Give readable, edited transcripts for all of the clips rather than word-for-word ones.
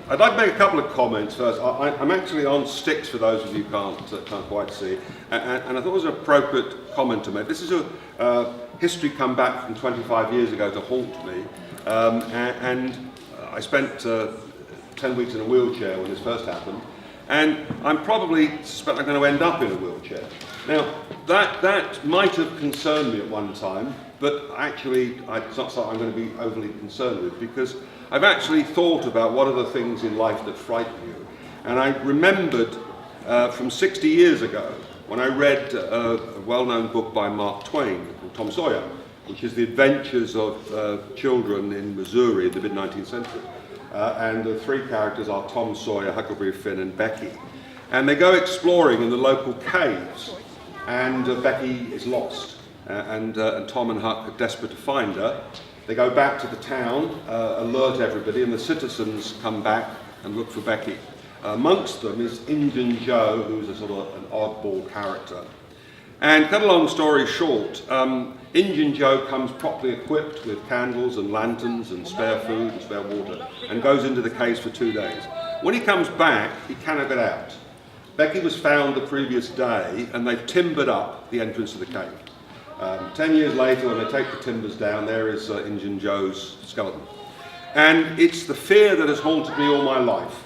I'd like to make a couple of comments first. I'm actually on sticks for those of you who can't quite see, and I thought it was an appropriate comment to make. This is a history come back from 25 years ago to haunt me, and I spent 10 weeks in a wheelchair when this first happened, and I'm probably suspect I'm going to end up in a wheelchair. Now, that might have concerned me at one time, but actually it's not something I'm going to be overly concerned with, because I've actually thought about what are the things in life that frighten you. And I remembered from 60 years ago when I read a well-known book by Mark Twain called Tom Sawyer, which is the adventures of children in Missouri in the mid-19th century. And the three characters are Tom Sawyer, Huckleberry Finn and Becky. And they go exploring in the local caves, and Becky is lost. And Tom and Huck are desperate to find her. They go back to the town, alert everybody, and the citizens come back and look for Becky. Amongst them is Injun Joe, who's a sort of an oddball character. And cut a long story short, Injun Joe comes properly equipped with candles and lanterns and spare food and spare water, and goes into the caves for 2 days. When he comes back, he cannot get out. Becky was found the previous day, and they've timbered up the entrance to the cave. 10 years later, when they take the timbers down, there is Injun Joe's skeleton. And it's the fear that has haunted me all my life,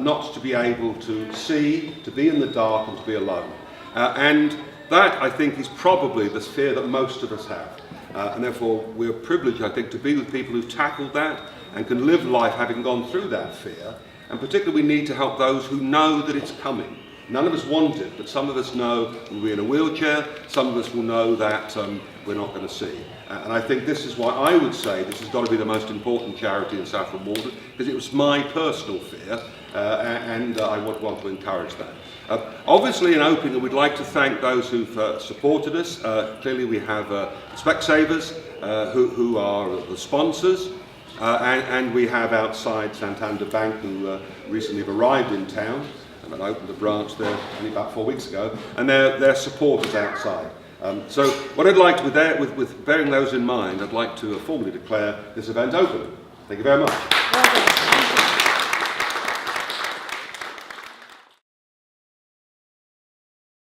not to be able to see, to be in the dark and to be alone. And that, I think, is probably the fear that most of us have. And therefore, we're privileged, I think, to be with people who've tackled that and can live life having gone through that fear. And particularly, we need to help those who know that it's coming. None of us want it, but some of us know we'll be in a wheelchair, some of us will know that we're not going to see. And I think this is why I would say this has got to be the most important charity in Saffron Walden, because it was my personal fear, and I would want to encourage that. Obviously, in opening, we'd like to thank those who've supported us. Clearly, we have Specsavers, who are the sponsors, and we have outside Santander Bank, who recently have arrived in town. And I opened a branch there only about 4 weeks ago, and their support is outside. So what I'd like to, with bearing those in mind, I'd like to formally declare this event open. Thank you very much.